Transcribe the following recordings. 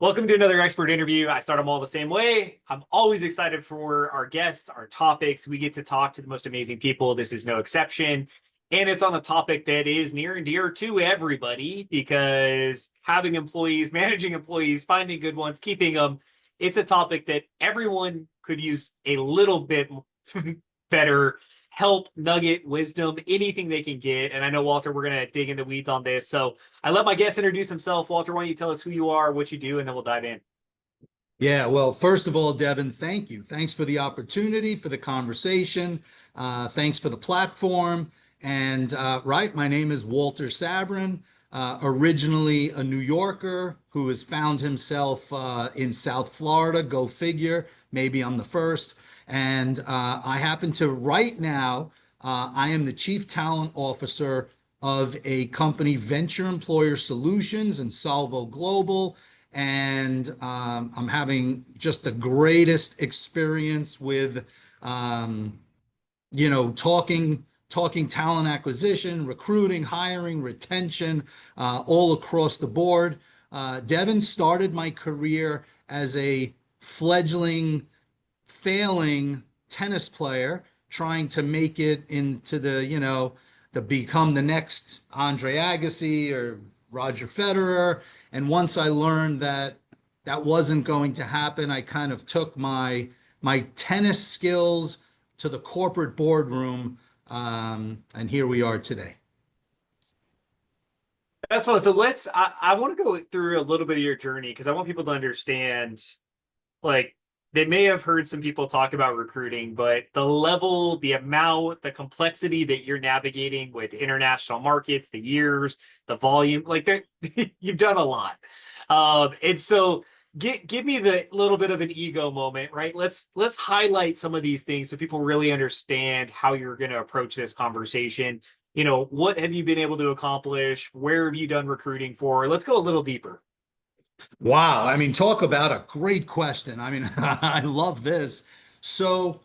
Welcome to another expert interview. I start them all the same way. I'm always excited for our guests, our topics. We get to talk to the most amazing people. This is no exception. And it's on a topic that is near and dear to everybody because having employees, managing employees, finding good ones, keeping them, it's a topic that everyone could use a little bit better help, nugget, wisdom, anything they can get. And I know, Walter, we're going to dig into weeds on this. So I let my guest introduce himself. Walter, why don't you tell us who you are, what you do, and then we'll dive in. Yeah, well, first of all, Devin, thank you. Thanks for the opportunity, for the conversation. Thanks for the platform. And my name is Walter Sabrin, originally a New Yorker who has found himself in South Florida. Go figure. Maybe I'm the first. And I happen to right now, I am the Chief Talent Officer of a company, Vensure Employer Solutions and Salvo Global. And I'm having just the greatest experience with, talking talent acquisition, recruiting, hiring, retention, all across the board. Devin, started my career as a fledgling, failing tennis player, trying to make it into the become the next Andre Agassi or Roger Federer. And once I learned that that wasn't going to happen, I kind of took my tennis skills to the corporate boardroom, and here we are today. That's fun. So I want to go through a little bit of your journey because I want people to understand, like, they may have heard some people talk about recruiting, but the level, the amount, the complexity that you're navigating with international markets, the years, the volume, like you've done a lot. And so give me the little bit of an ego moment, right? Let's highlight some of these things so people really understand how you're going to approach this conversation. What have you been able to accomplish? Where have you done recruiting for? Let's go a little deeper. Wow. I mean, talk about a great question. I mean, I love this. So,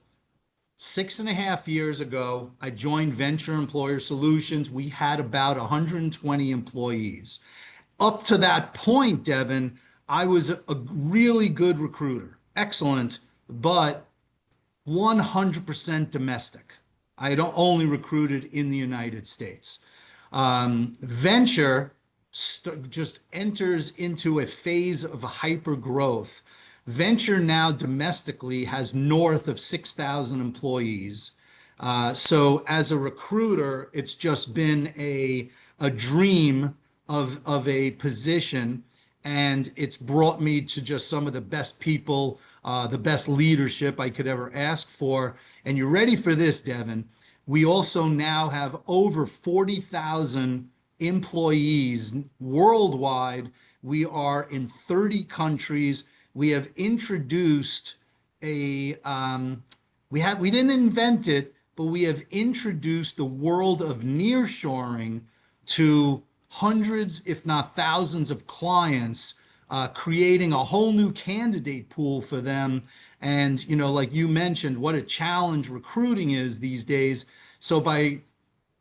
6.5 years ago, I joined Vensure Employer Solutions. We had about 120 employees. Up to that point, Devin, I was a really good recruiter, excellent, but 100% domestic. I had only recruited in the United States. Venture just enters into a phase of hyper growth. Venture now domestically has north of 6,000 employees. So as a recruiter, it's just been a dream of a position, and it's brought me to just some of the best people, the best leadership I could ever ask for. And you're ready for this, Devin. We also now have over 40,000 employees worldwide. We are in 30 countries. We have introduced we didn't invent it, but we have introduced the world of nearshoring to hundreds, if not thousands of clients, creating a whole new candidate pool for them. And, like you mentioned, what a challenge recruiting is these days. So by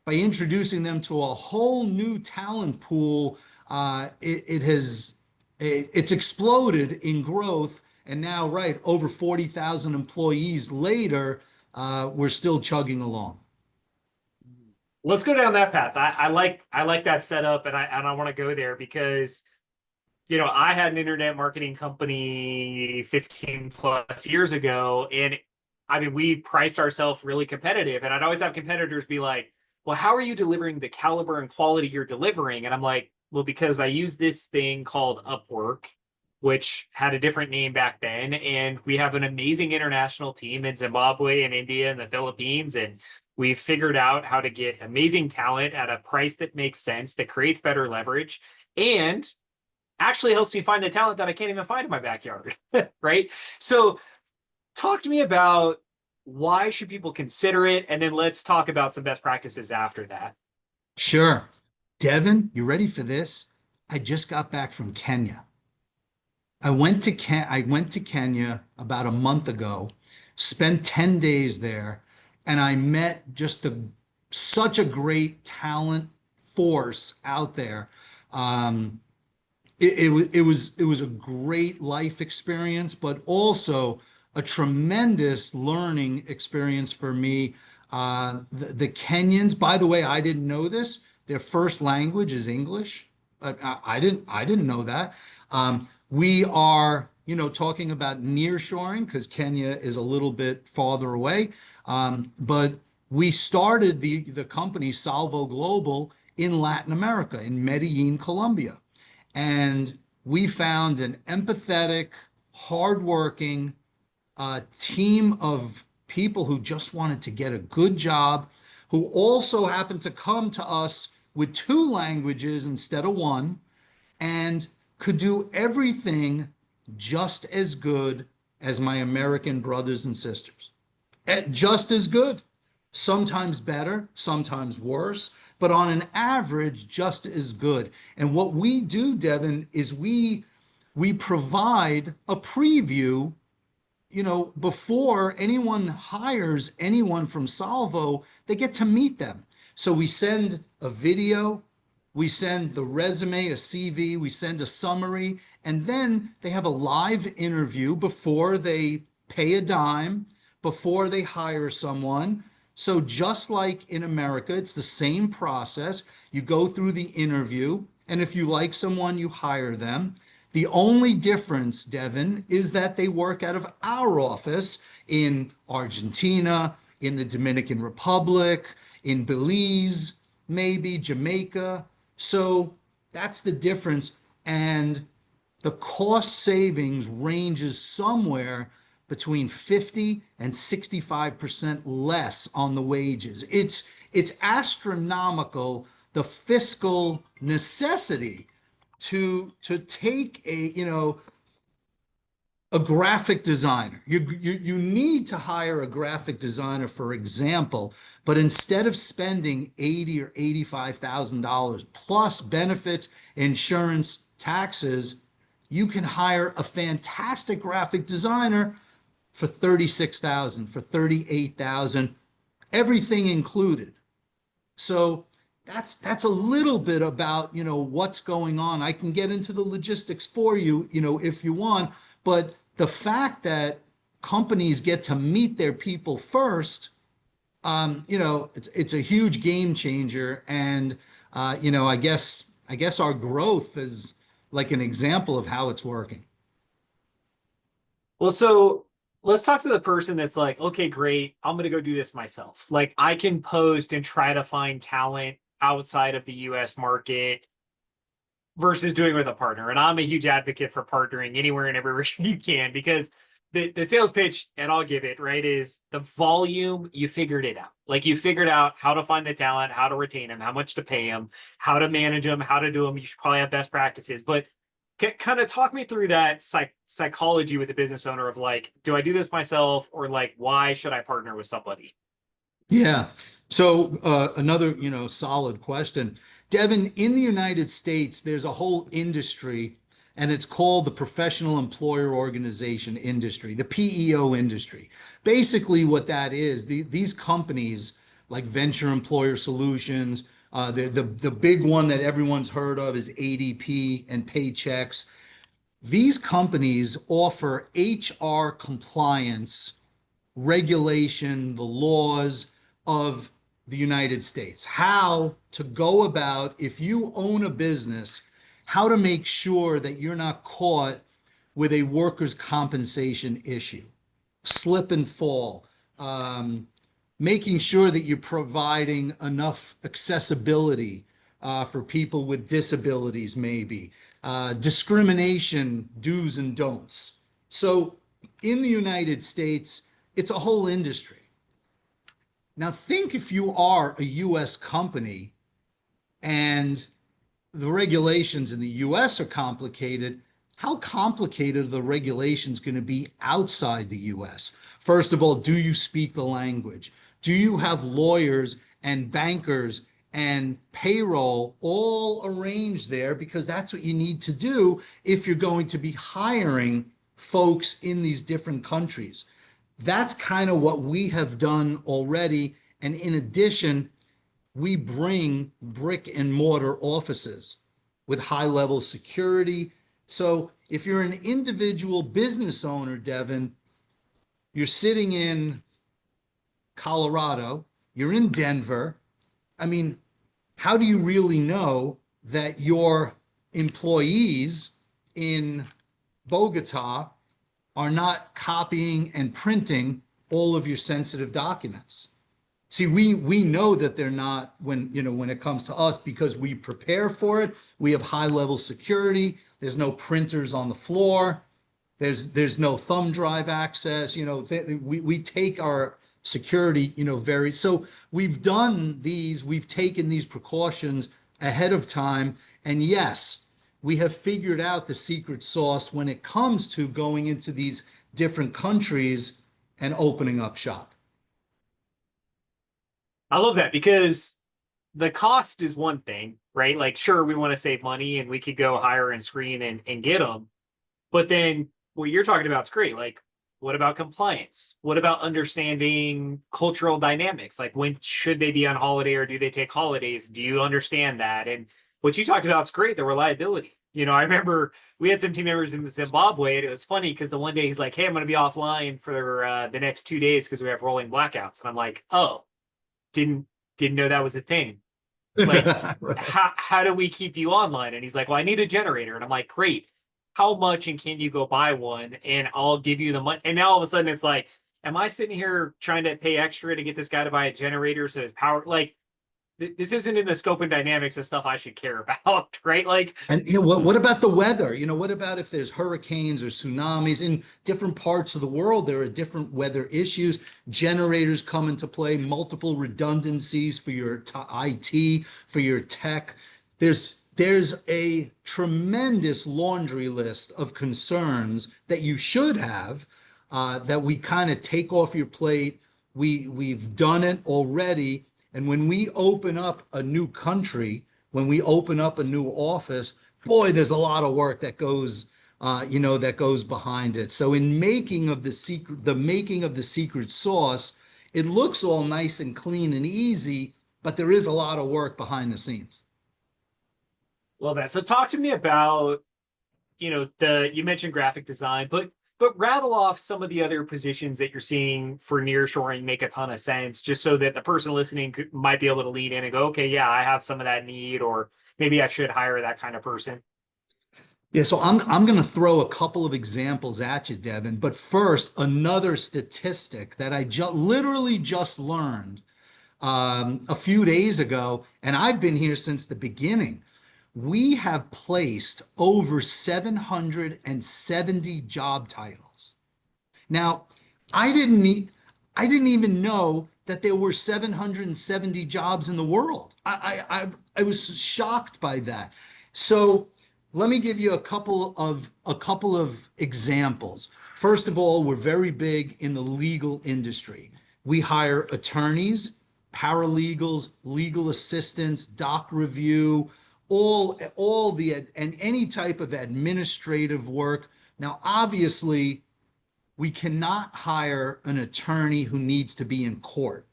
introducing them to a whole new talent pool, it's exploded in growth. And now, right, over 40,000 employees later, we're still chugging along. Let's go down that path. I like that setup, and I want to go there because I had an internet marketing company 15 plus years ago, and I mean we priced ourselves really competitive, and I'd always have competitors be like, "Well, how are you delivering the caliber and quality you're delivering?" And I'm like, "Well, because I use this thing called Upwork, which had a different name back then, and we have an amazing international team in Zimbabwe and India and the Philippines, and we've figured out how to get amazing talent at a price that makes sense, that creates better leverage, and actually helps me find the talent that I can't even find in my backyard." Right? So talk to me about why should people consider it, and then let's talk about some best practices after that. Sure. Devin, you ready for this? I just got back from Kenya. I went to Kenya about a month ago, spent 10 days there, and I met just such a great talent force out there. it was a great life experience, but also a tremendous learning experience for me. The Kenyans, by the way, I didn't know this. Their first language is English. I didn't know that. We are, talking about nearshoring because Kenya is a little bit farther away. But we started the company Salvo Global in Latin America, in Medellin, Colombia. And we found an empathetic, hardworking team of people who just wanted to get a good job, who also happened to come to us with two languages instead of one, and could do everything just as good as my American brothers and sisters. Just as good, sometimes better, sometimes worse, but on an average, just as good. And what we do, Devin, is we provide a preview, before anyone hires anyone from Salvo, they get to meet them. So we send a video, we send the resume, a CV, we send a summary, and then they have a live interview before they pay a dime, before they hire someone. So just like in America, it's the same process. You go through the interview, and if you like someone, you hire them. The only difference, Devin, is that they work out of our office in Argentina, in the Dominican Republic, in Belize, maybe Jamaica. So that's the difference. And the cost savings ranges somewhere between 50 and 65% less on the wages. It's astronomical, the fiscal necessity to take a graphic designer. You need to hire a graphic designer, for example, but instead of spending 80 or $85,000 plus benefits, insurance, taxes, you can hire a fantastic graphic designer for 36,000, for 38,000, everything included. So that's a little bit about, what's going on. I can get into the logistics for you, if you want, but the fact that companies get to meet their people first, it's a huge game changer. And I guess our growth is like an example of how it's working. Well, so let's talk to the person that's like, okay, great, I'm going to go do this myself. Like, I can post and try to find talent outside of the US market versus doing with a partner. And I'm a huge advocate for partnering anywhere and everywhere you can, because the sales pitch, and I'll give it, right, is the volume, you figured it out. Like, you figured out how to find the talent, how to retain them, how much to pay them, how to manage them, how to do them. You should probably have best practices. But kind of talk me through that psychology with the business owner of like, do I do this myself, or like, why should I partner with somebody? Yeah. So another, solid question. Devin, in the United States, there's a whole industry, and it's called the Professional Employer Organization industry, the PEO industry. Basically, what that is, these companies like Vensure Employer Solutions, the big one that everyone's heard of is ADP and Paychex. These companies offer HR compliance regulation, the laws of the United States, how to go about, if you own a business, how to make sure that you're not caught with a workers' compensation issue, slip and fall, making sure that you're providing enough accessibility for people with disabilities, maybe, discrimination, do's and don'ts. So in the United States, it's a whole industry. Now, think if you are a US company and the regulations in the US are complicated, how complicated are the regulations going to be outside the US? First of all, do you speak the language? Do you have lawyers and bankers and payroll all arranged there? Because that's what you need to do if you're going to be hiring folks in these different countries. That's kind of what we have done already. And in addition, we bring brick and mortar offices. with high level security. So if you're an individual business owner, Devin, you're sitting in Colorado, you're in Denver. I mean, how do you really know that your employees in Bogota are not copying and printing all of your sensitive documents? See, we know that they're not when it comes to us because we prepare for it. We have high level security. There's no printers on the floor. There's no thumb drive access. We take our security, very so we've taken these precautions ahead of time. And yes, we have figured out the secret sauce when it comes to going into these different countries and opening up shop. I love that because the cost is one thing, right? Like, sure, we want to save money and we could go hire and screen and get them. But then what you're talking about is great. Like, what about compliance? What about understanding cultural dynamics? Like, when should they be on holiday or do they take holidays? Do you understand that? And what you talked about is great, the reliability. I remember we had some team members in Zimbabwe, and it was funny because the one day he's like, "Hey, I'm going to be offline for the next 2 days because we have rolling blackouts." And I'm like, "Oh, didn't didn't know that was a thing. Like, Right. how do we keep you online?" And he's like, "Well, I need a generator." And I'm like, "Great. How much and can you go buy one? And I'll give you the money." And now all of a sudden it's like, am I sitting here trying to pay extra to get this guy to buy a generator so his power like this isn't in the scope and dynamics of stuff I should care about, right? Like, And what about the weather? What about if there's hurricanes or tsunamis in different parts of the world? There are different weather issues. Generators come into play, multiple redundancies for your IT, for your tech. There's a tremendous laundry list of concerns that you should have that we kind of take off your plate. We've done it already. And when we open up a new country, when we open up a new office, boy, there's a lot of work that goes behind it. So in the making of the secret sauce, it looks all nice and clean and easy, but there is a lot of work behind the scenes. well, that. So talk to me about, the you mentioned graphic design, but rattle off some of the other positions that you're seeing for nearshoring make a ton of sense, just so that the person listening might be able to lean in and go, okay, yeah, I have some of that need, or maybe I should hire that kind of person. Yeah, so I'm going to throw a couple of examples at you, Devin. But first, another statistic that I literally just learned a few days ago, and I've been here since the beginning. We have placed over 770 job titles. Now, I didn't e- I didn't even know that there were 770 jobs in the world. I was shocked by that. So let me give you a couple of examples. First of all, we're very big in the legal industry. We hire attorneys, paralegals, legal assistants, doc review, all the and any type of administrative work. Now, obviously, we cannot hire an attorney who needs to be in court.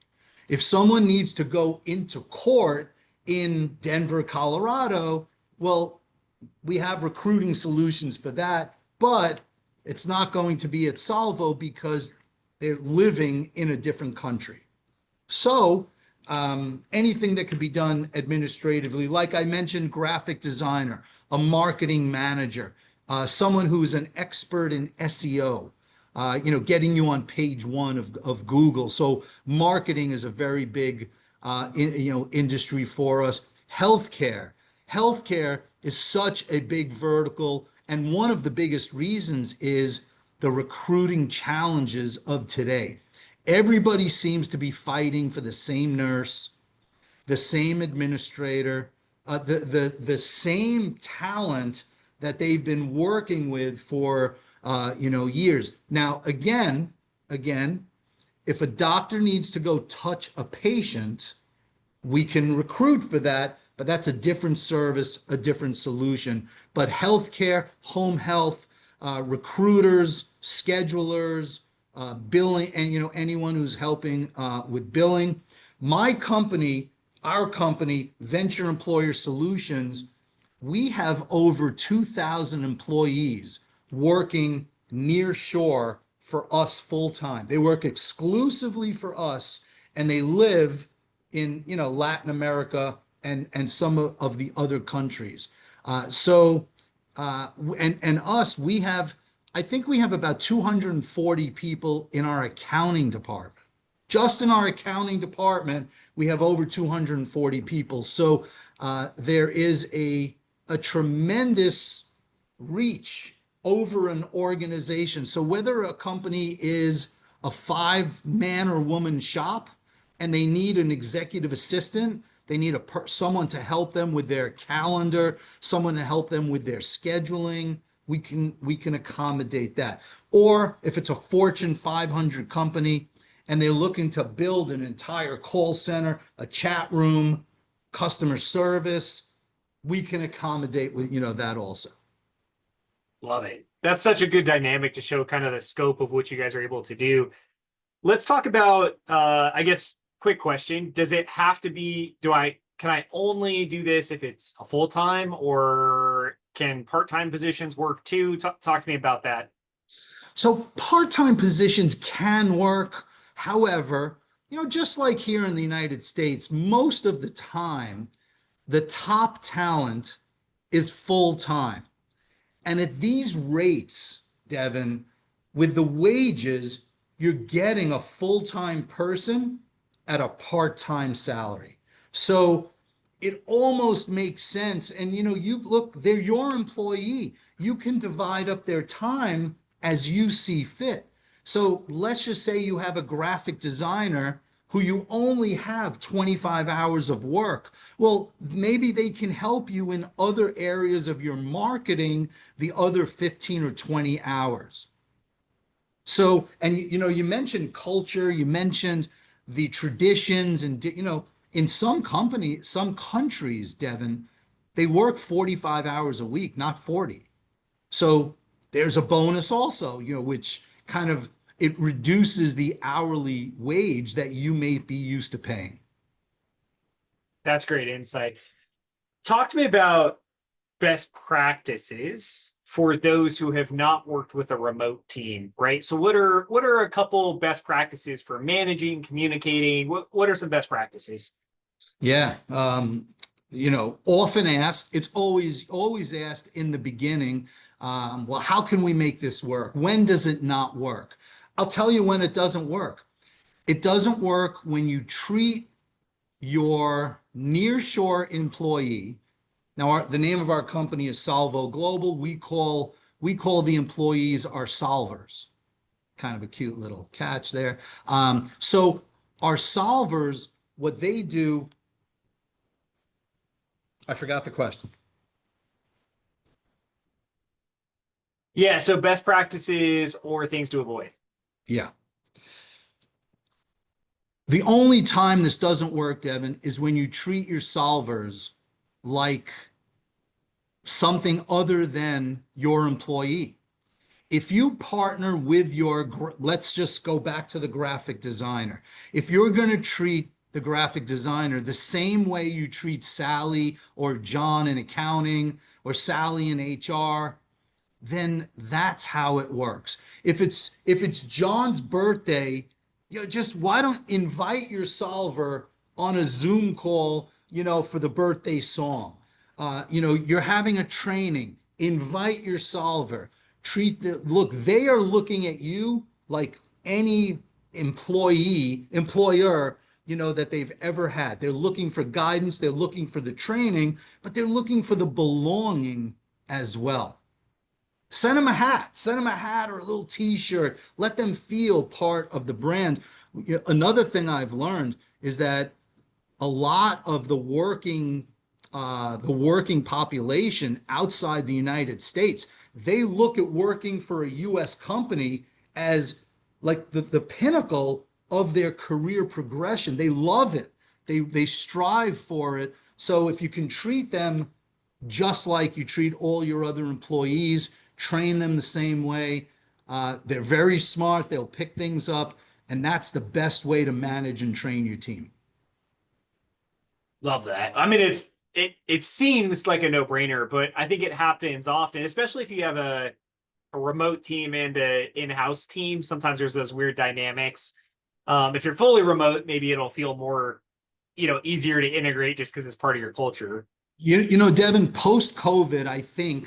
If someone needs to go into court in Denver, Colorado, well, we have recruiting solutions for that, but it's not going to be at Salvo because they're living in a different country. So anything that could be done administratively, like I mentioned, graphic designer, a marketing manager, someone who is an expert in SEO, getting you on page one of Google. So marketing is a very big, industry for us. Healthcare. Healthcare is such a big vertical. And one of the biggest reasons is the recruiting challenges of today. Everybody seems to be fighting for the same nurse, the same administrator, the same talent that they've been working with for years. Now, again, if a doctor needs to go touch a patient, we can recruit for that, but that's a different service, a different solution. But healthcare, home health, recruiters, schedulers, billing, and anyone who's helping with billing. My company, our company, Vensure Employer Solutions, we have over 2,000 employees working near shore for us full time. They work exclusively for us, and they live in, Latin America and some of the other countries. And us, I think we have about 240 people in our accounting department. Just in our accounting department, we have over 240 people. So there is a tremendous reach over an organization. So whether a company is a five-man or woman shop and they need an executive assistant, they need someone to help them with their calendar, someone to help them with their scheduling, we can accommodate that. Or if it's a Fortune 500 company and they're looking to build an entire call center, a chat room, customer service, we can accommodate with, that also. Love it. That's such a good dynamic to show kind of the scope of what you guys are able to do. Let's talk about, I guess, quick question. Does it have to be, can I only do this if it's a full-time, or can part-time positions work too? Talk to me about that. So part-time positions can work. However, just like here in the United States, most of the time, the top talent is full-time. And at these rates, Devin, with the wages, you're getting a full-time person at a part-time salary. So it almost makes sense. And you look, they're your employee. You can divide up their time as you see fit. So let's just say you have a graphic designer who you only have 25 hours of work. Well, maybe they can help you in other areas of your marketing the other 15 or 20 hours. So, and you mentioned culture, you mentioned the traditions, and in some countries, Devin, they work 45 hours a week, not 40. So there's a bonus also, which kind of it reduces the hourly wage that you may be used to paying. That's great insight. Talk to me about best practices for those who have not worked with a remote team, right? So what are a couple best practices for managing, communicating? What are some best practices? Yeah. Often asked, it's always asked in the beginning, well, how can we make this work? When does it not work? I'll tell you when it doesn't work. It doesn't work when you treat your nearshore employee. Now, the name of our company is Salvo Global. We call the employees our solvers. Kind of a cute little catch there. So our solvers, what they do, I forgot the question. Yeah, so best practices or things to avoid. Yeah. The only time this doesn't work, Devin, is when you treat your solvers like something other than your employee. If you partner with let's just go back to the graphic designer. If you're going to treat the graphic designer the same way you treat Sally or John in accounting or Sally in HR, then that's how it works. If it's John's birthday, just why don't invite your solver on a Zoom call, for the birthday song. You're having a training, invite your solver. Look, they are looking at you like any employer, that they've ever had. They're looking for guidance, they're looking for the training, but they're looking for the belonging as well. Send them a hat or a little t-shirt. Let them feel part of the brand. Another thing I've learned is that a lot of the working population outside the United States, they look at working for a US company as like the pinnacle of their career progression. They love it. They strive for it. So if you can treat them just like you treat all your other employees, train them the same way, they're very smart, they'll pick things up, and that's the best way to manage and train your team. Love that. I mean, it seems like a no-brainer, but I think it happens often, especially if you have a remote team and a in-house team. Sometimes there's those weird dynamics. If you're fully remote, maybe it'll feel more, easier to integrate just because it's part of your culture. Devin, post COVID, I think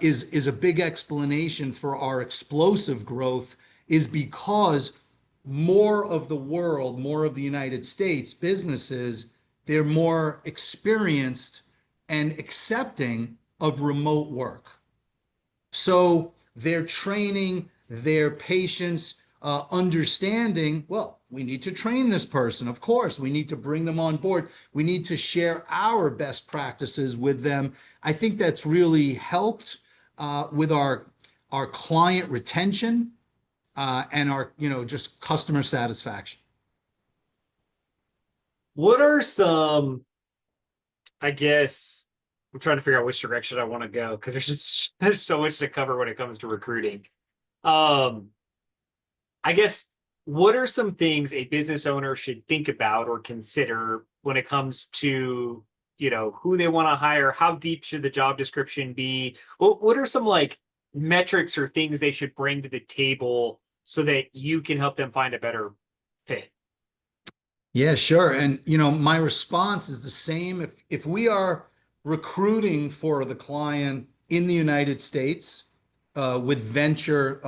is a big explanation for our explosive growth is because more of the world, more of the United States businesses, they're more experienced and accepting of remote work. So their training, their patience, understanding, well, we need to train this person. Of course, we need to bring them on board. We need to share our best practices with them. I think that's really helped with our client retention and our, just customer satisfaction. What are some, I guess, I'm trying to figure out which direction I want to go because there's so much to cover when it comes to recruiting. Um, I guess what are some things a business owner should think about or consider when it comes to, who they want to hire? How deep should the job description be? What are some like metrics or things they should bring to the table so that you can help them find a better fit? Yeah, sure. And my response is the same. If we are recruiting for the client in the United States with Venture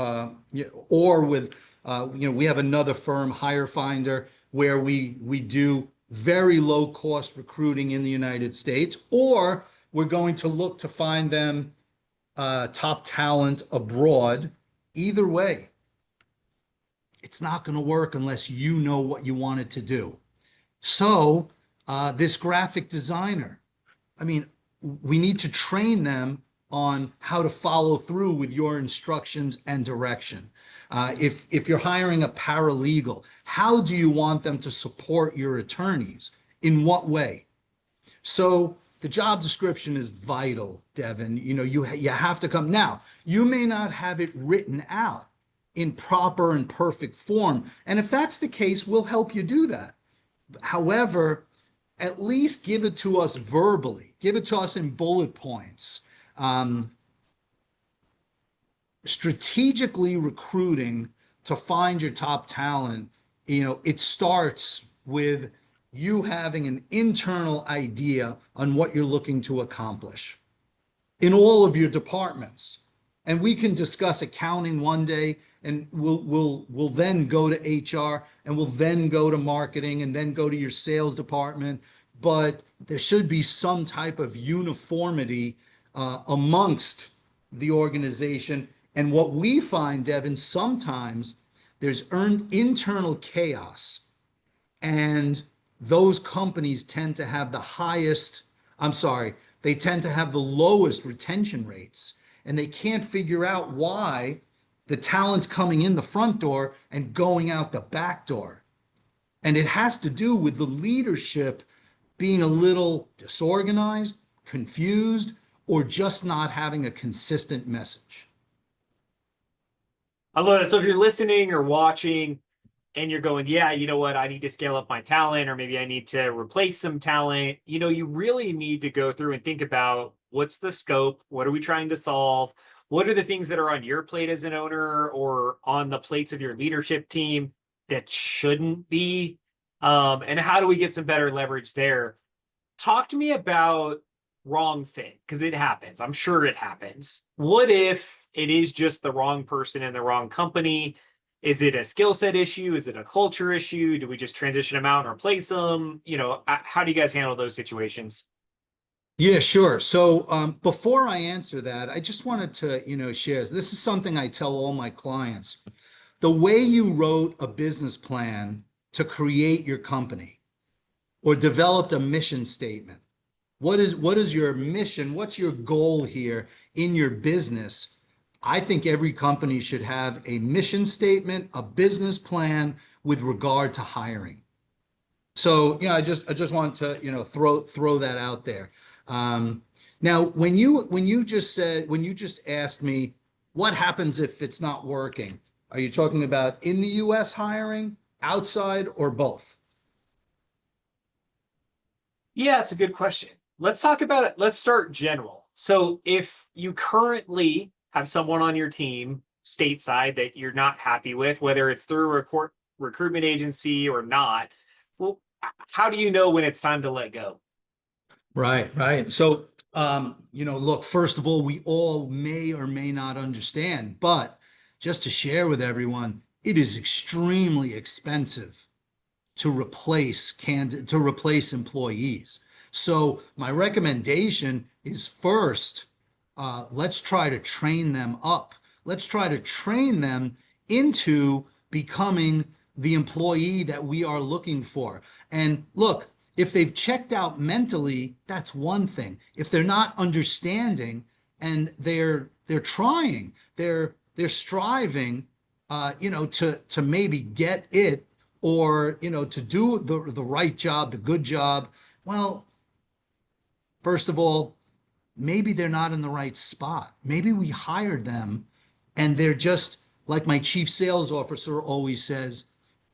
or with we have another firm, Hire Finder, where we do very low cost recruiting in the United States, or we're going to look to find them top talent abroad. Either way, it's not going to work unless you know what you want it to do. So, this graphic designer, I mean, we need to train them on how to follow through with your instructions and direction. If you're hiring a paralegal, how do you want them to support your attorneys? In what way? So the job description is vital, Devin. You have to come. Now, you may not have it written out in proper and perfect form. And if that's the case, we'll help you do that. However, at least give it to us verbally, give it to us in bullet points. Um, Strategically recruiting to find your top talent, it starts with you having an internal idea on what you're looking to accomplish in all of your departments. And we can discuss accounting one day, and we'll then go to HR, and we'll then go to marketing, and then go to your sales department. But there should be some type of uniformity amongst the organization. And what we find, Devin, sometimes there's internal chaos, and those companies tend to have the highest, I'm sorry, they tend to have the lowest retention rates, and they can't figure out why the talent's coming in the front door and going out the back door. And it has to do with the leadership being a little disorganized, confused, or just not having a consistent message. I love it. So if you're listening or watching and you're going, yeah, you know what, I need to scale up my talent, or maybe I need to replace some talent, you really need to go through and think about what's the scope, what are we trying to solve, what are the things that are on your plate as an owner or on the plates of your leadership team that shouldn't be, and how do we get some better leverage there? Talk to me about wrong fit, because it happens. I'm sure it happens. What if it is just the wrong person in the wrong company? Is it a skill set issue? Is it a culture issue? Do we just transition them out and replace them? How do you guys handle those situations? Yeah, sure. So before I answer that, I just wanted to, share. This is something I tell all my clients. The way you wrote a business plan to create your company or developed a mission statement. What is your mission? What's your goal here in your business? I think every company should have a mission statement, a business plan with regard to hiring. So, I just want to, throw that out there. Um, Now, when you just asked me what happens if it's not working, are you talking about in the U.S. hiring, outside, or both? Yeah, it's a good question. Let's talk about it. Let's start general. So if you currently have someone on your team stateside that you're not happy with, whether it's through a recruitment agency or not, well, how do you know when it's time to let go? Right, right. So, look, first of all, we all may or may not understand, but just to share with everyone, it is extremely expensive to replace employees. So my recommendation is first, let's try to train them up. Let's try to train them into becoming the employee that we are looking for. And look, if they've checked out mentally, that's one thing. If they're not understanding and they're trying, they're striving, to maybe get it, or to do the right job, the good job. Well, first of all, maybe they're not in the right spot. Maybe we hired them and they're just like my chief sales officer always says,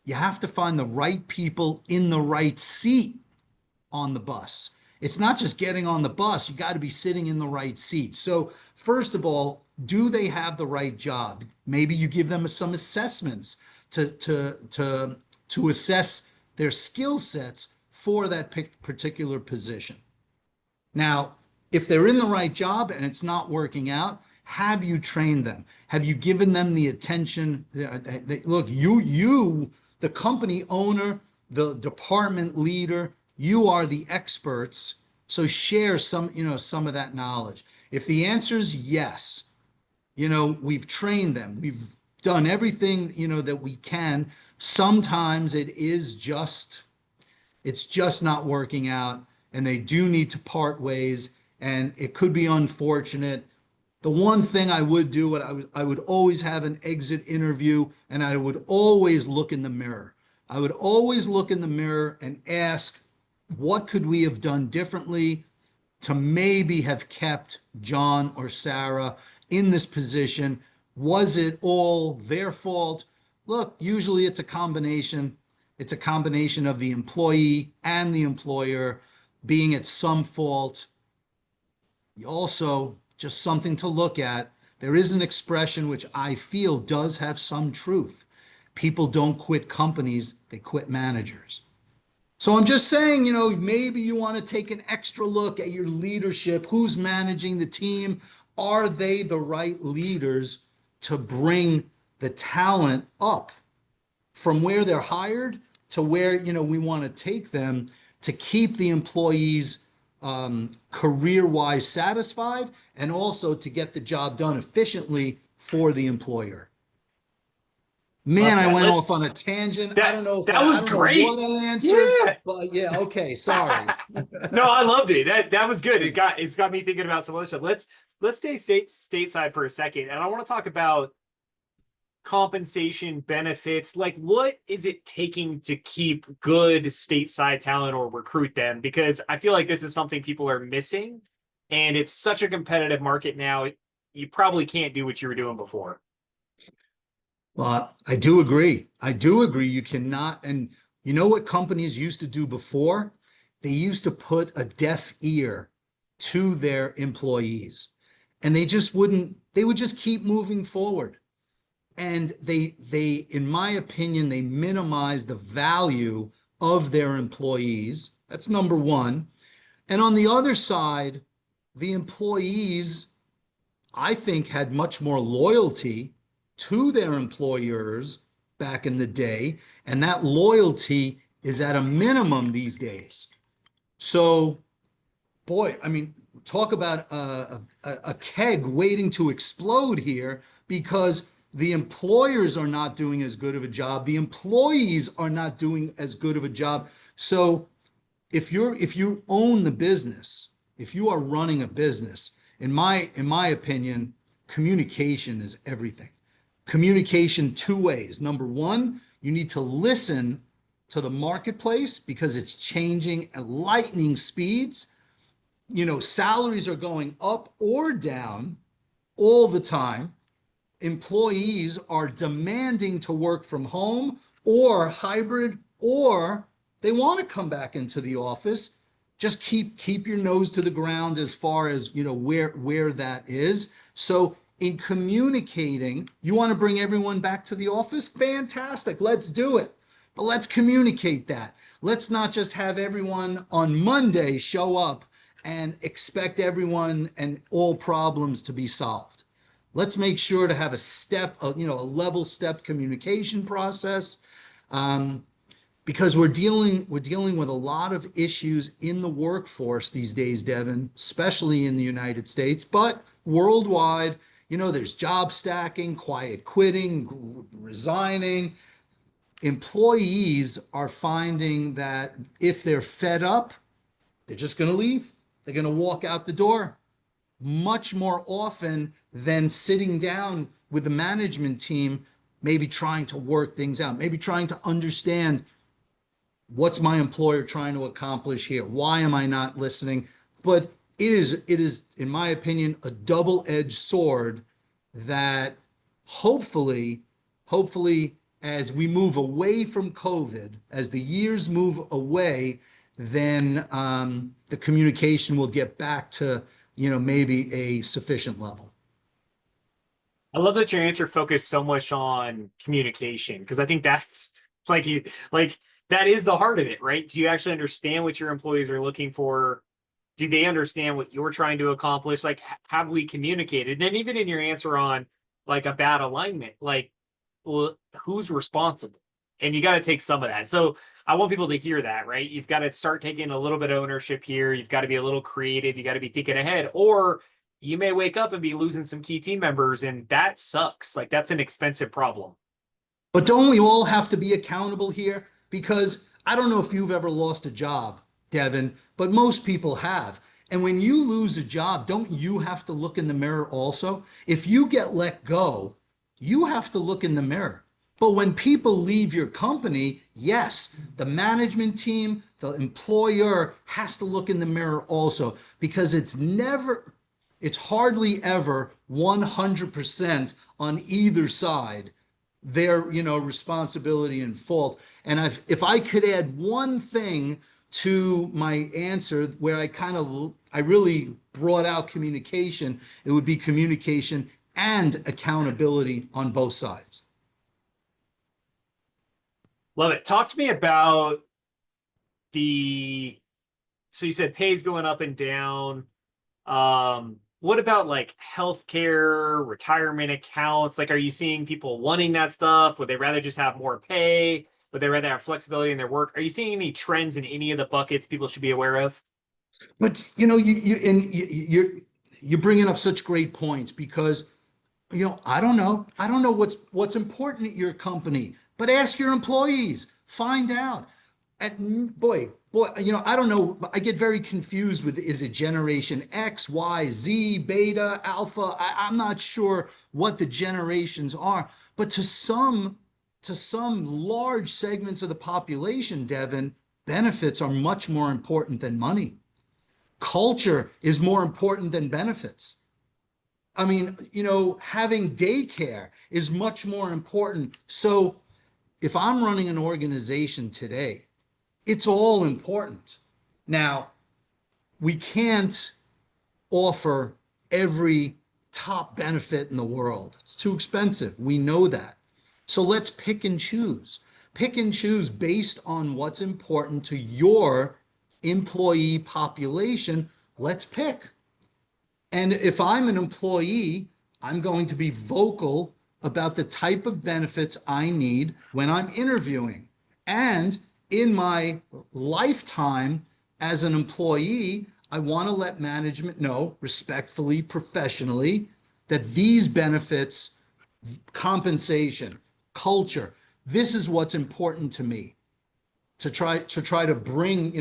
you have to find the right people in the right seat on the bus. It's not just getting on the bus, you got to be sitting in the right seat. So, first of all, do they have the right job? Maybe you give them some assessments to assess their skill sets for that particular position. Now, if they're in the right job and it's not working out, have you trained them? Have you given them the attention? Look, the company owner, the department leader, you are the experts. So share some of that knowledge. If the answer is yes, we've trained them, we've done everything, that we can. Sometimes it's just not working out and they do need to part ways and it could be unfortunate. The one thing I would do, I would always have an exit interview and I would always look in the mirror. I would always look in the mirror and ask, what could we have done differently to maybe have kept John or Sarah in this position? Was it all their fault? Look, usually it's a combination. It's a combination of the employee and the employer being at some fault. Also, just something to look at. There is an expression which I feel does have some truth. People don't quit companies, they quit managers. So I'm just saying, maybe you want to take an extra look at your leadership. Who's managing the team? Are they the right leaders to bring the talent up from where they're hired to where, we want to take them to keep the employees career-wise satisfied and also to get the job done efficiently for the employer. Man, Love I that. went off on a tangent. I That don't know if that I was don't know what great. I answered, Yeah. but yeah, okay, sorry. No, I loved it. That was good. It's got me thinking about some other stuff. Let's stay stateside for a second, and I want to talk about compensation, benefits. Like, what is it taking to keep good stateside talent or recruit them? Because I feel like this is something people are missing, and it's such a competitive market now. You probably can't do what you were doing before. Well, I do agree. I do agree. You cannot, and you know what companies used to do before? They used to put a deaf ear to their employees, and they would just keep moving forward. And in my opinion, they minimize the value of their employees. That's number one. And on the other side, the employees, I think, had much more loyalty to their employers back in the day, and that loyalty is at a minimum these days. So, boy, I mean, talk about a keg waiting to explode here because the employers are not doing as good of a job. The employees are not doing as good of a job. So if you own the business, if you are running a business, in my opinion, communication is everything. Communication two ways. Number one, you need to listen to the marketplace because it's changing at lightning speeds. Salaries are going up or down all the time. Employees are demanding to work from home or hybrid, or they want to come back into the office. just keep your nose to the ground as far as where that is. So in communicating, you want to bring everyone back to the office? Fantastic. Let's do it. But let's communicate that. Let's not just have everyone on Monday show up and expect everyone and all problems to be solved. Let's make sure to have a level step communication process. Because we're dealing with a lot of issues in the workforce these days, Devin, especially in the United States, but worldwide. There's job stacking, quiet quitting, resigning. Employees are finding that if they're fed up, they're just going to leave. They're going to walk out the door much more often than sitting down with the management team, maybe trying to work things out, maybe trying to understand what's my employer trying to accomplish here? Why am I not listening? But it is, in my opinion, a double-edged sword that hopefully, as we move away from COVID, as the years move away, then the communication will get back to, maybe a sufficient level. I love that your answer focused so much on communication because I think that's like that is the heart of it, right? Do you actually understand what your employees are looking for? Do they understand what you're trying to accomplish? Like, have we communicated? And then even in your answer on like a bad alignment, like, well, who's responsible? And you got to take some of that. So I want people to hear that, right? You've got to start taking a little bit of ownership here. You've got to be a little creative. You got to be thinking ahead, or you may wake up and be losing some key team members, and that sucks. Like that's an expensive problem. But don't we all have to be accountable here? Because I don't know if you've ever lost a job, Devin, but most people have. And when you lose a job, don't you have to look in the mirror also? If you get let go, you have to look in the mirror. But when people leave your company, yes, the management team, the employer has to look in the mirror also, because it's hardly ever 100% on either side their responsibility and fault. And if I could add one thing to my answer where I really brought out communication, it would be communication and accountability on both sides. Love it. Talk to me about so you said pay's going up and down. What about like healthcare, retirement accounts? Like, are you seeing people wanting that stuff? Would they rather just have more pay? Would they rather have flexibility in their work? Are you seeing any trends in any of the buckets people should be aware of? But you're bringing up such great points because I don't know. I don't know what's important at your company, but ask your employees, find out. And boy, I don't know. I get very confused with, is it generation X, Y, Z, beta, alpha? I'm not sure what the generations are, but to some large segments of the population, Devin, benefits are much more important than money. Culture is more important than benefits. I mean, having daycare is much more important. So if I'm running an organization today, it's all important. Now, we can't offer every top benefit in the world. It's too expensive. We know that. So let's pick and choose. Pick and choose based on what's important to your employee population. Let's pick. And if I'm an employee, I'm going to be vocal about the type of benefits I need when I'm interviewing. And in my lifetime as an employee, I want to let management know respectfully, professionally, that these benefits, compensation, culture, this is what's important to me to try to bring,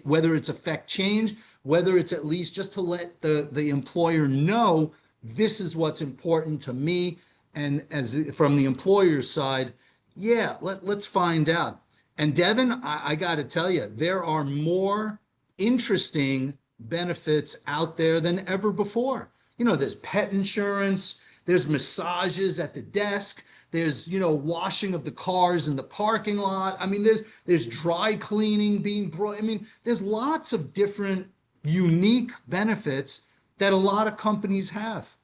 whether it's affect change, whether it's at least just to let the employer know this is what's important to me. And as from the employer's side, yeah, let's find out. And Devin, I got to tell you, there are more interesting benefits out there than ever before. There's pet insurance, there's massages at the desk, there's, washing of the cars in the parking lot. I mean, there's dry cleaning being brought. I mean, there's lots of different unique benefits that a lot of companies have.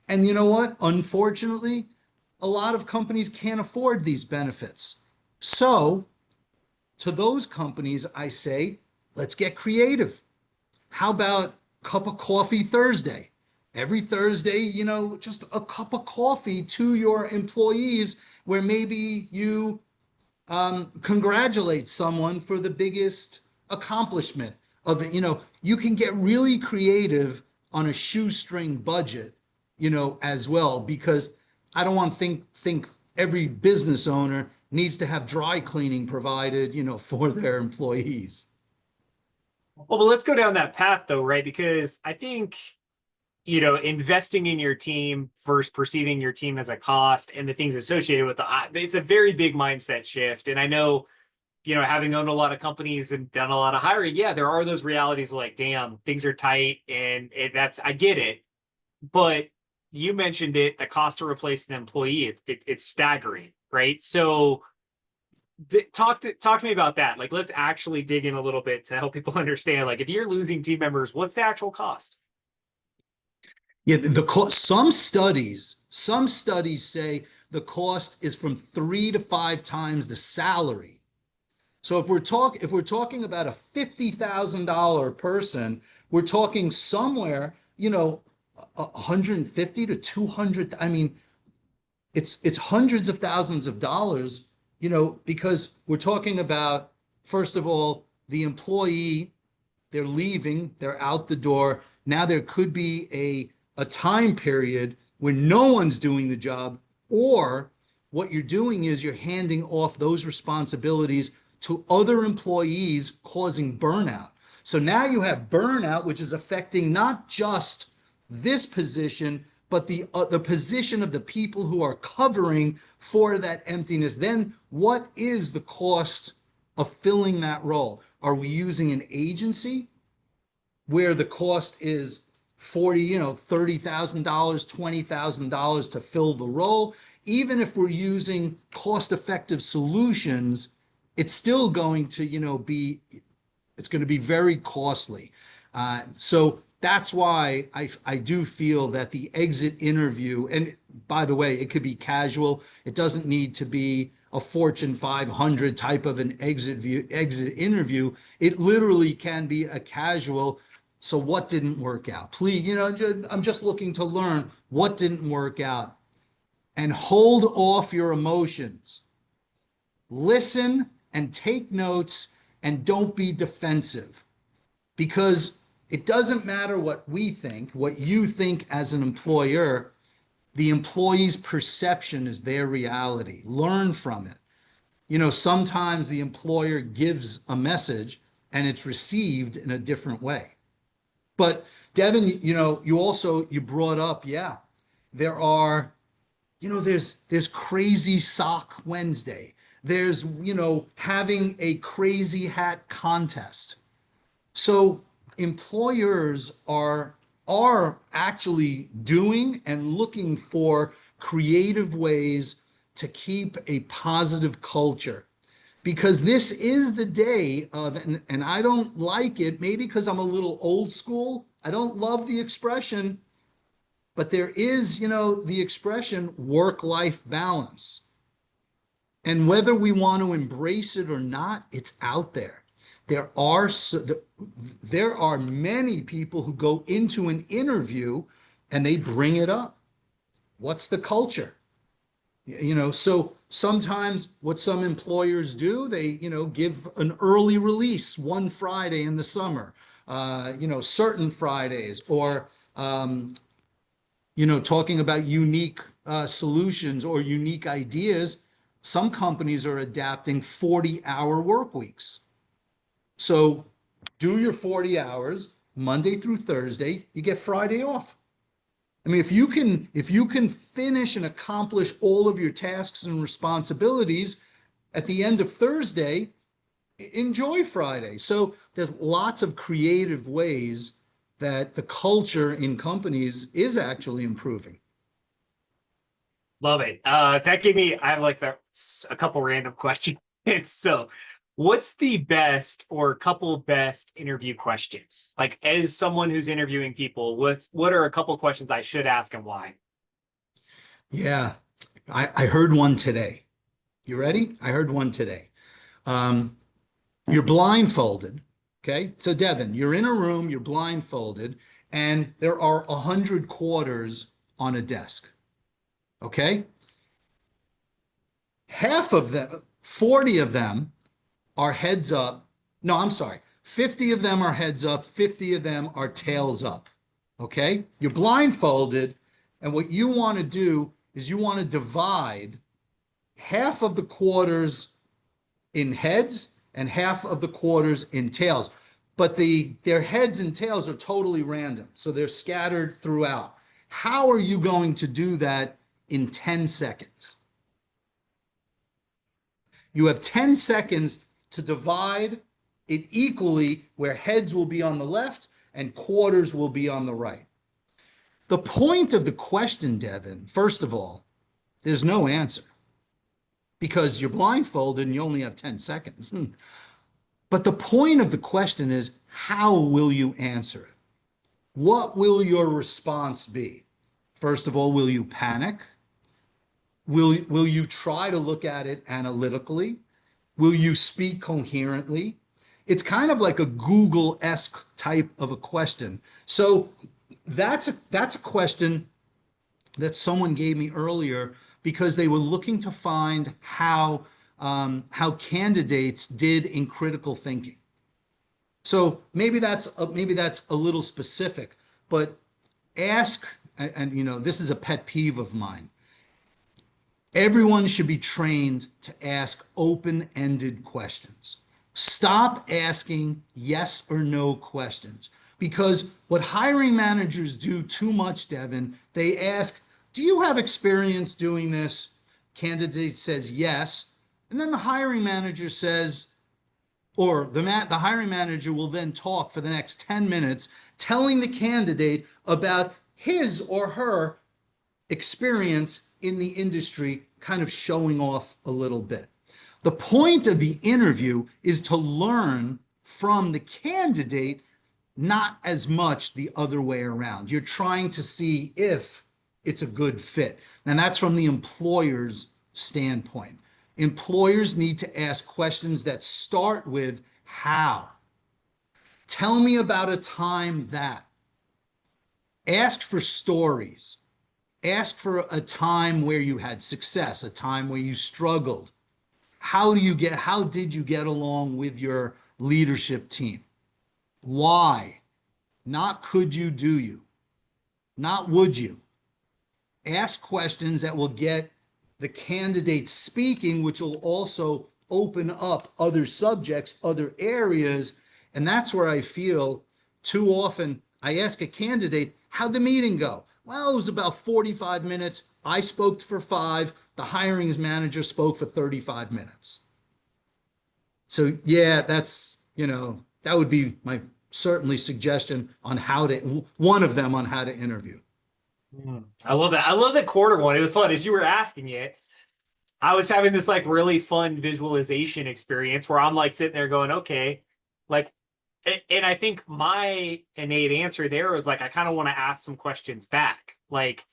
And you know what? Unfortunately, a lot of companies can't afford these benefits. So to those companies, I say, let's get creative. How about cup of coffee Thursday? Every Thursday, just a cup of coffee to your employees where maybe you congratulate someone for the biggest accomplishment of it. You can get really creative on a shoestring budget, as well, because I don't want to think every business owner needs to have dry cleaning provided, for their employees. Well, but let's go down that path though, right? Because I think, investing in your team versus perceiving your team as a cost and the things associated with it's a very big mindset shift. And I know, having owned a lot of companies and done a lot of hiring, yeah, there are those realities like, damn, things are tight, and I get it. But you mentioned it, the cost to replace an employee, it's staggering, right? So talk to me about that. Like, let's actually dig in a little bit to help people understand. Like, if you're losing team members, what's the actual cost? Yeah, some studies say the cost is from 3 to 5 times the salary. So if we're talking about a $50,000 person, we're talking somewhere, 150 to 200. I mean, it's hundreds of thousands of dollars, because we're talking about, first of all, the employee, they're leaving, they're out the door. Now there could be a time period when no one's doing the job, or what you're doing is you're handing off those responsibilities to other employees, causing burnout. So now you have burnout, which is affecting not just this position, but the position of the people who are covering for that emptiness. Then what is the cost of filling that role? Are we using an agency where the cost is 40, $30,000, $20,000 to fill the role? Even if we're using cost-effective solutions, it's still going to, it's going to be very costly. So that's why I do feel that the exit interview, and by the way, it could be casual. It doesn't need to be a Fortune 500 type of an exit interview. It literally can be a casual. So what didn't work out? Please, I'm just looking to learn what didn't work out, and hold off your emotions. Listen and take notes, and don't be defensive, because it doesn't matter what we think, what you think as an employer. The employee's perception is their reality. Learn from it. Sometimes the employer gives a message and it's received in a different way. But Devin, you brought up, yeah, there are, there's crazy sock Wednesday. There's, having a crazy hat contest. So employers are actually doing and looking for creative ways to keep a positive culture, because this is the day of, and I don't like it, maybe because I'm a little old school. I don't love the expression, but there is, the expression work-life balance. And whether we want to embrace it or not, it's out there. There are there are many people who go into an interview and they bring it up. What's the culture? So sometimes what some employers do, they, give an early release one Friday in the summer, certain Fridays, or, talking about unique solutions or unique ideas. Some companies are adapting 40-hour work weeks. So do your 40 hours Monday through Thursday, you get Friday off. I mean, if you can finish and accomplish all of your tasks and responsibilities at the end of Thursday, enjoy Friday. So there's lots of creative ways that the culture in companies is actually improving. Love it. That gave me, I have like a couple random questions. So, what's the best or couple best interview questions? Like, as someone who's interviewing people, what are a couple questions I should ask and why? Yeah, I heard one today. You ready? I heard one today. Um, you're blindfolded. Okay. So, Devin, you're in a room, you're blindfolded, and there are 100 quarters on a desk. Okay. Half of them, 40 of them are heads up. No, I'm sorry. 50 of them are heads up, 50 of them are tails up. Okay. You're blindfolded. And what you want to do is you want to divide half of the quarters in heads and half of the quarters in tails. But their heads and tails are totally random. So they're scattered throughout. How are you going to do that in 10 seconds? You have 10 seconds to divide it equally, where heads will be on the left and quarters will be on the right. The point of the question, Devin, first of all, there's no answer because you're blindfolded and you only have 10 seconds. But the point of the question is, how will you answer it? What will your response be? First of all, will you panic? Will you try to look at it analytically? Will you speak coherently? It's kind of like a Google-esque type of a question. So that's a question that someone gave me earlier because they were looking to find how candidates did in critical thinking. So maybe that's a little specific, but ask, and this is a pet peeve of mine. Everyone should be trained to ask open-ended questions. Stop asking yes or no questions because what hiring managers do too much, Devin, they ask, do you have experience doing this? Candidate says yes. And then the hiring manager says, or the hiring manager will then talk for the next 10 minutes telling the candidate about his or her experience in the industry, kind of showing off a little bit. The point of the interview is to learn from the candidate, not as much the other way around. You're trying to see if it's a good fit. And that's from the employer's standpoint. Employers need to ask questions that start with how. Tell me about a time that. Ask for stories. Ask for a time where you had success, a time where you struggled. How did you get along with your leadership team? Why? Not could you, do you? Not would you? Ask questions that will get the candidate speaking, which will also open up other subjects, other areas. And that's where I feel too often I ask a candidate, how'd the meeting go? Well, it was about 45 minutes. I spoke for 5. The hiring manager spoke for 35 minutes. So yeah, that would be my certainly suggestion on one of them on how to interview. I love that. I love that quarter one. It was fun. As you were asking it, I was having this like really fun visualization experience where I'm like sitting there going, okay, like, and I think my innate answer there was like, I kind of want to ask some questions back, like,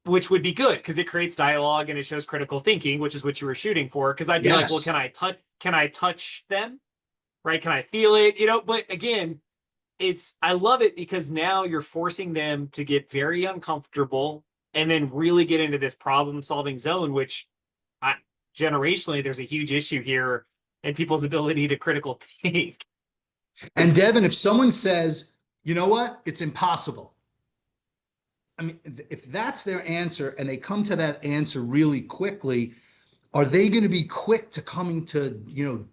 which would be good because it creates dialogue and it shows critical thinking, which is what you were shooting for. Because I'd be like, well, Yes. can I touch them? Right? Can I feel it? But again, I love it because now you're forcing them to get very uncomfortable and then really get into this problem solving zone, which I, generationally, there's a huge issue here in people's ability to critical think. And Devin, if someone says, you know what, it's impossible. I mean, if that's their answer and they come to that answer really quickly, are they going to be quick to coming to,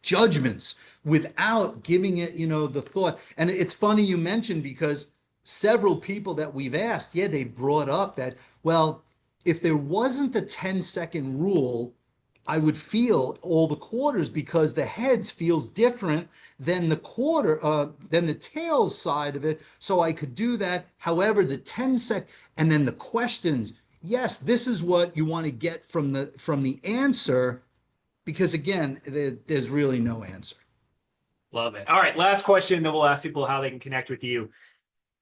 judgments without giving it, the thought? And it's funny you mentioned because several people that we've asked, yeah, they brought up that, well, if there wasn't the 10-second rule, I would feel all the quarters because the heads feels different than than the tails side of it. So I could do that. However, the 10 sec and then the questions, yes, this is what you want to get from the answer, because again, there's really no answer. Love it. All right, last question, then we'll ask people how they can connect with you.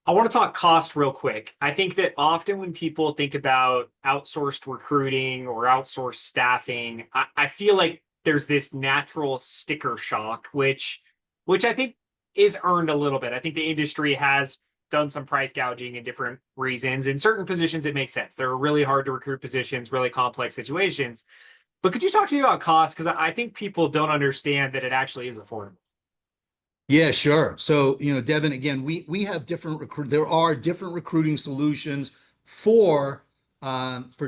I want to talk cost real quick. I think that often when people think about outsourced recruiting or outsourced staffing, I feel like there's this natural sticker shock, which I think is earned a little bit. I think the industry has done some price gouging in different reasons. In certain positions, it makes sense. They're really hard to recruit positions, really complex situations. But could you talk to me about cost? Because I think people don't understand that it actually is affordable. Yeah, sure. So, Devin, again, we have there are different recruiting solutions for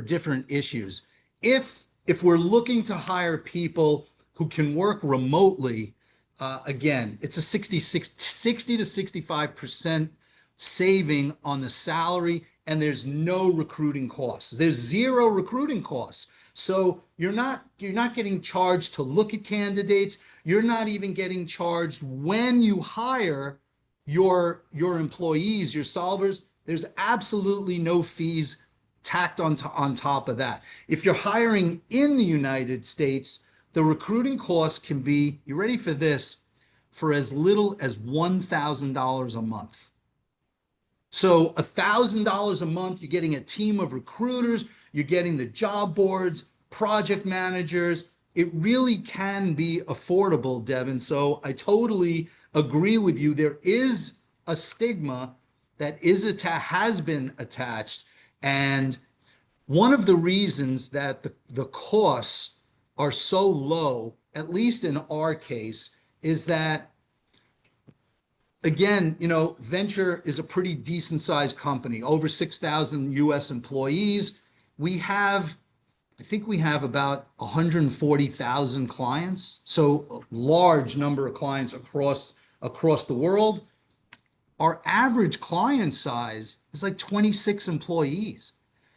different issues. If we're looking to hire people who can work remotely, again, it's a 60 to 65% saving on the salary, and there's no recruiting costs. There's zero recruiting costs. So you're not getting charged to look at candidates. You're not even getting charged when you hire your employees, your solvers. There's absolutely no fees tacked on top of that. If you're hiring in the United States, the recruiting costs can be, you ready for this, for as little as $1,000 a month. So $1,000 a month, you're getting a team of recruiters, you're getting the job boards, project managers. It really can be affordable, Devin. So I totally agree with you. There is a stigma that has been attached. And one of the reasons that the costs are so low, at least in our case, is that again, Vensure is a pretty decent sized company, over 6,000 US employees. We have, I think we have about 140,000 clients. So a large number of clients across the world. Our average client size is like 26 employees.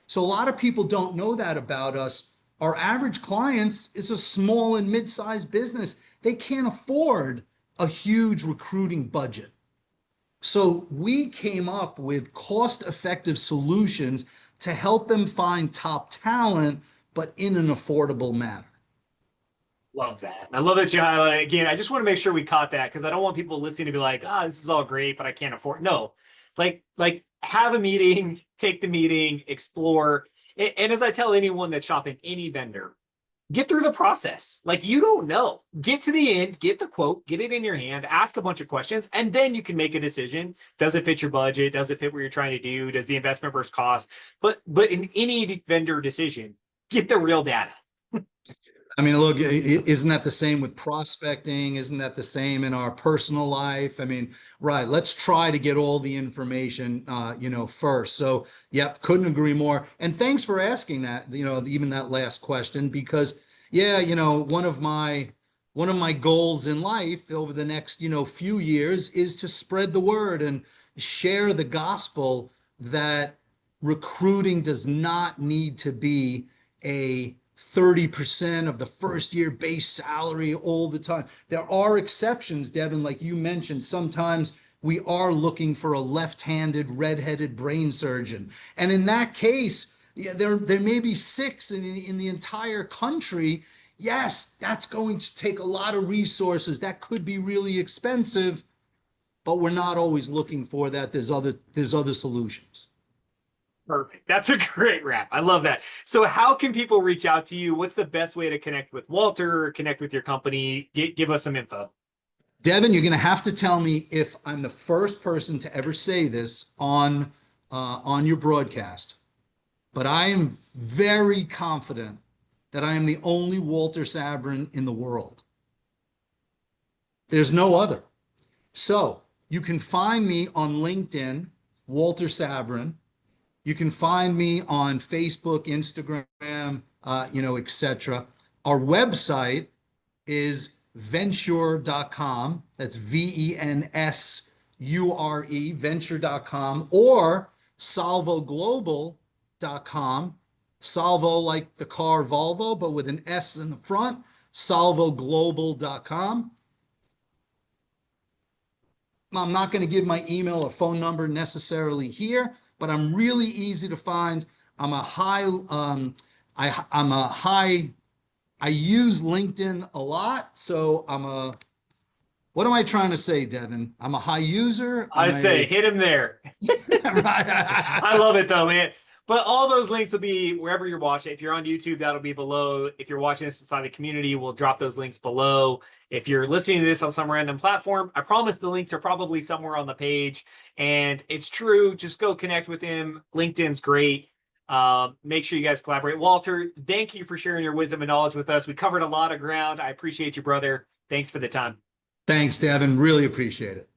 So a lot of people don't know that about us. Our average clients is a small and mid-sized business. They can't afford a huge recruiting budget. So we came up with cost-effective solutions to help them find top talent, but in an affordable manner. Love that. I love that you highlight it again. I just want to make sure we caught that because I don't want people listening to be like, this is all great, but I can't afford. No, like have a meeting, take the meeting, explore. And as I tell anyone that's shopping any vendor, get through the process. Like you don't know. Get to the end, get the quote, get it in your hand, ask a bunch of questions, and then you can make a decision. Does it fit your budget? Does it fit what you're trying to do? Does the investment versus cost? But in any vendor decision, get the real data. I mean, look, isn't that the same with prospecting? Isn't that the same in our personal life? I mean, right, let's try to get all the information, first. So, yep, couldn't agree more. And thanks for asking that, even that last question, because yeah, one of my goals in life over the next, few years is to spread the word and share the gospel that recruiting does not need to be a 30% of the first year base salary all the time. There are exceptions, Devin, like you mentioned. Sometimes we are looking for a left-handed, red-headed brain surgeon. And in that case, yeah, there may be six in the entire country. Yes, that's going to take a lot of resources. That could be really expensive, but we're not always looking for that. There's other solutions. Perfect. That's a great wrap. I love that. So, how can people reach out to you? What's the best way to connect with Walter, connect with your company? Give us some info. Devin, you're going to have to tell me if I'm the first person to ever say this on your broadcast, but I am very confident that I am the only Walter Sabrin in the world. There's no other. So you can find me on LinkedIn, Walter Sabrin. You can find me on Facebook, Instagram, etc. Our website is vensure.com. That's Vensure, venture.com, or salvoglobal.com. Salvo like the car Volvo, but with an S in the front, salvoglobal.com. I'm not going to give my email or phone number necessarily here, but I'm really easy to find. I'm a high, I'm a high, I use LinkedIn a lot. So what am I trying to say, Devin? I'm a high user. I say hit him there. I Right. love it though, man. But all those links will be wherever you're watching. If you're on YouTube, that'll be below. If you're watching this inside the community, we'll drop those links below. If you're listening to this on some random platform, I promise the links are probably somewhere on the page. And it's true. Just go connect with him. LinkedIn's great. Make sure you guys collaborate. Walter, thank you for sharing your wisdom and knowledge with us. We covered a lot of ground. I appreciate you, brother. Thanks for the time. Thanks, Devin. Really appreciate it.